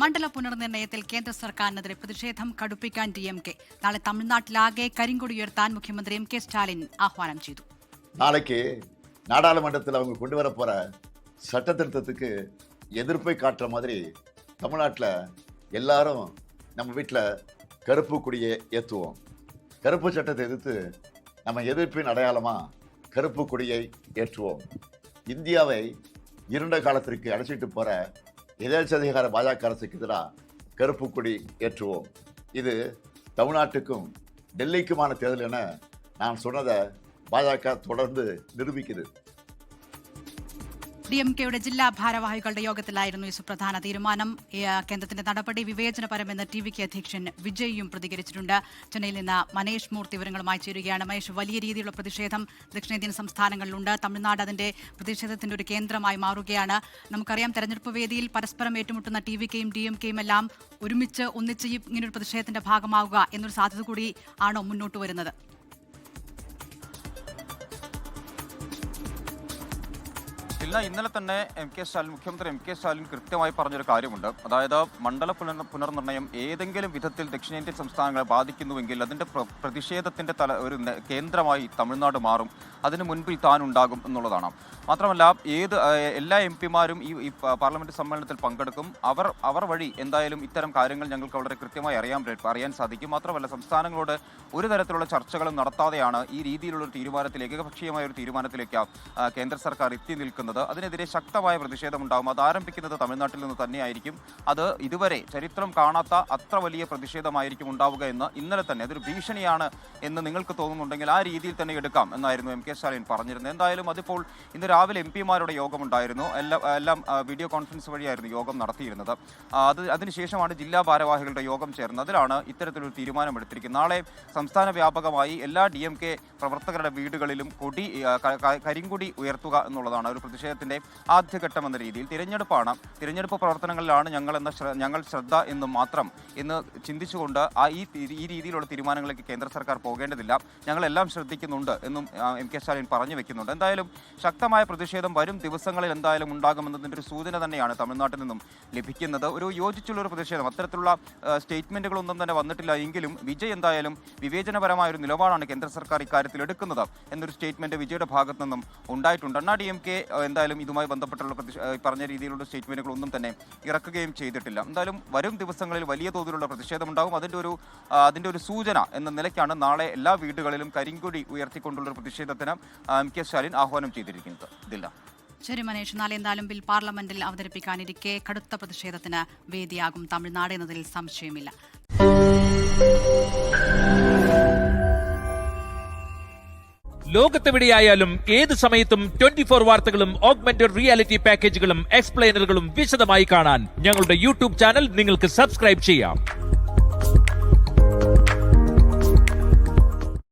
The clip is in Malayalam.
മണ്ഡല പുനർനിർണയത്തിൽ കേന്ദ്ര സർക്കാരിനെതിരെ പ്രതിഷേധം കടുപ്പിക്കാൻ DMK. നാളെ തമിഴ്നാട്ടിലാകെ കരിങ്കൊടി ഉയർത്താൻ മുഖ്യമന്ത്രി M.K. സ്റ്റാലിൻ ആഹ്വാനം ചെയ്തു. நாளைக்கு நாடாளுமன்றத்தில் அவங்க கொண்டு வர போற சட்ட திருத்தத்துக்கு எதிர்ப்பை காட்டுற மாதிரி தமிழ்நாட்டில் எல்லாரும் நம்ம வீட்டில் கருப்பு கொடியை ஏற்றுவோம். கருப்பு சட்டத்தை எதிர்த்து நம்ம எதிர்ப்பின் அடையாளமாக கருப்பு கொடியை ஏற்றுவோம். இந்தியாவை இருண்ட காலத்திற்கு அழைச்சிட்டு போகிற எதேச்சதிகார பாஜக அரசுக்கு எதிராக கருப்பு கொடி ஏற்றுவோம். இது தமிழ்நாட்டுக்கும் டெல்லிக்குமான தேர்தல் என நான் சொன்னதை பாஜக தொடர்ந்து நிரூபிக்குது. DMKയുടെ ജില്ലാ ഭാരവാഹികളുടെ യോഗത്തിലായിരുന്നു ഈ സുപ്രധാന തീരുമാനം. കേന്ദ്രത്തിന്റെ നടപടി വിവേചനപരമെന്ന് TVK അധ്യക്ഷൻ വിജയും പ്രതികരിച്ചിട്ടുണ്ട്. ചെന്നൈയിൽ നിന്ന് മനേഷ് മൂർത്തി വിവരങ്ങളുമായി ചേരുകയാണ്. മനേഷ്, വലിയ രീതിയിലുള്ള പ്രതിഷേധം ദക്ഷിണേന്ത്യൻ സംസ്ഥാനങ്ങളിലുണ്ട്. തമിഴ്നാട് അതിന്റെ പ്രതിഷേധത്തിന്റെ ഒരു കേന്ദ്രമായി മാറുകയാണ്. നമുക്കറിയാം, തെരഞ്ഞെടുപ്പ് വേദിയിൽ പരസ്പരം ഏറ്റുമുട്ടുന്ന TVKയും DMKയും എല്ലാം ഒന്നിച്ച് ഇങ്ങനൊരു പ്രതിഷേധത്തിന്റെ ഭാഗമാവുക എന്നൊരു സാധ്യത കൂടി ആണോ മുന്നോട്ട് വരുന്നത്? ഇന്നലെ തന്നെ മുഖ്യമന്ത്രി M.K. സ്റ്റാലിൻ കൃത്യമായി പറഞ്ഞൊരു കാര്യമുണ്ട്. അതായത് മണ്ഡല പുനർനിർണയം ഏതെങ്കിലും വിധത്തിൽ ദക്ഷിണേന്ത്യൻ സംസ്ഥാനങ്ങളെ ബാധിക്കുന്നുവെങ്കിൽ അതിന്റെ പ്രതിഷേധത്തിന്റെ ഒരു കേന്ദ്രമായി തമിഴ്നാട് മാറും. അതിന് മുൻപിൽ താൻ ഉണ്ടാകും എന്നുള്ളതാണ്. മാത്രമല്ല, എല്ലാ MP-മാരും ഈ പാർലമെന്റ് സമ്മേളനത്തിൽ പങ്കെടുക്കും. അവർ വഴി എന്തായാലും ഇത്തരം കാര്യങ്ങൾ ഞങ്ങൾക്ക് വളരെ കൃത്യമായി അറിയാൻ സാധിക്കും. മാത്രമല്ല, സംസ്ഥാനങ്ങളോട് ഒരു തരത്തിലുള്ള ചർച്ചകളും നടത്താതെയാണ് ഈ രീതിയിലുള്ള ഒരു തീരുമാനത്തിലേക്ക്, ഏകപക്ഷീയമായ ഒരു തീരുമാനത്തിലേക്ക് കേന്ദ്ര സർക്കാർ എത്തി നിൽക്കുന്നത്. അതിനെതിരെ ശക്തമായ പ്രതിഷേധമുണ്ടാകും. അത് ആരംഭിക്കുന്നത് തമിഴ്നാട്ടിൽ നിന്ന് തന്നെയായിരിക്കും. അത് ഇതുവരെ ചരിത്രം കാണാത്ത അത്ര വലിയ പ്രതിഷേധമായിരിക്കും ഉണ്ടാവുക എന്ന് ഇന്നലെ തന്നെ, അതൊരു ഭീഷണിയാണ് എന്ന് നിങ്ങൾക്ക് തോന്നുന്നുണ്ടെങ്കിൽ ആ രീതിയിൽ തന്നെ എടുക്കാം എന്നായിരുന്നു M.K. സ്റ്റാലിൻ പറഞ്ഞിരുന്നത്. എന്തായാലും അതിപ്പോൾ ഇന്ന് രാവിലെ MP-മാരുടെ യോഗമുണ്ടായിരുന്നു. എല്ലാം വീഡിയോ കോൺഫറൻസ് വഴിയായിരുന്നു യോഗം നടത്തിയിരുന്നത്. അതിനുശേഷമാണ് ജില്ലാ ഭാരവാഹികളുടെ യോഗം ചേർന്നത്. അതിലാണ് ഇത്തരത്തിലൊരു തീരുമാനമെടുത്തിരിക്കുന്നത്. നാളെ സംസ്ഥാന വ്യാപകമായി എല്ലാ DMK പ്രവർത്തകരുടെ വീടുകളിലും കരിങ്കൊടി ഉയർത്തുക എന്നുള്ളതാണ് ഒരു പ്രതിഷേധത്തിന്റെ ആദ്യഘട്ടം എന്ന രീതിയിൽ. തിരഞ്ഞെടുപ്പ് പ്രവർത്തനങ്ങളിലാണ് ഞങ്ങൾ ശ്രദ്ധ എന്ന് മാത്രം എന്ന് ചിന്തിച്ചുകൊണ്ട് ഈ രീതിയിലുള്ള തീരുമാനങ്ങളിലേക്ക് കേന്ദ്ര സർക്കാർ പോകേണ്ടതില്ല. ഞങ്ങളെല്ലാം ശ്രദ്ധിക്കുന്നുണ്ട് എന്നും M.K. സ്റ്റാലിൻ പറഞ്ഞു വെക്കുന്നുണ്ട്. എന്തായാലും ശക്തമായ പ്രതിഷേധം വരും ദിവസങ്ങളിൽ എന്തായാലും ഉണ്ടാകുമെന്നതിൻ്റെ ഒരു സൂചന തന്നെയാണ് തമിഴ്നാട്ടിൽ നിന്നും ലഭിക്കുന്നത്. ഒരു യോജിച്ചുള്ള ഒരു പ്രതിഷേധം, അത്തരത്തിലുള്ള സ്റ്റേറ്റ്മെന്റുകളൊന്നും തന്നെ വന്നിട്ടില്ല എങ്കിലും വിജയ് എന്തായാലും വിവേചനപരമായ ഒരു നിലപാടാണ് കേന്ദ്ര സർക്കാർ ഇക്കാര്യത്തിൽ എടുക്കുന്നത് എന്നൊരു സ്റ്റേറ്റ്മെന്റ് വിജയുടെ ഭാഗത്തു നിന്നും ഉണ്ടായിട്ടുണ്ട്. DMK എന്തായാലും ഇതുമായി ബന്ധപ്പെട്ടുള്ള പറഞ്ഞ രീതിയിലുള്ള സ്റ്റേറ്റ്മെന്റുകളൊന്നും തന്നെ ഇറക്കുകയും ചെയ്തിട്ടില്ല. എന്തായാലും വരും ദിവസങ്ങളിൽ വലിയ തോതിലുള്ള പ്രതിഷേധമുണ്ടാകും. അതിന്റെ ഒരു സൂചന എന്ന നിലയ്ക്കാണ് നാളെ എല്ലാ വീടുകളിലും കരിങ്കൊടി ഉയർത്തിക്കൊണ്ടുള്ള ഒരു പ്രതിഷേധത്തിന് M.K. സ്റ്റാലിൻ ആഹ്വാനം ചെയ്തിരിക്കുന്നത്. ഇതില്ല. ശരി മനേഷ്, നാളെ എന്തായാലും ബിൽ പാർലമെന്റിൽ അവതരിപ്പിക്കാനിരിക്കെ കടുത്ത പ്രതിഷേധത്തിന് വേദിയാകും തമിഴ്നാട് എന്നതിൽ സംശയമില്ല. ലോകത്തെവിടെയായാലും ഏത് സമയത്തും 24 വാർത്തകളും ഓഗ്മെന്റഡ് റിയാലിറ്റി പാക്കേജുകളും എക്സ്പ്ലെയിനറുകളും വിശദമായി കാണാൻ ഞങ്ങളുടെ YouTube ചാനൽ നിങ്ങൾക്ക് സബ്സ്ക്രൈബ് ചെയ്യാം.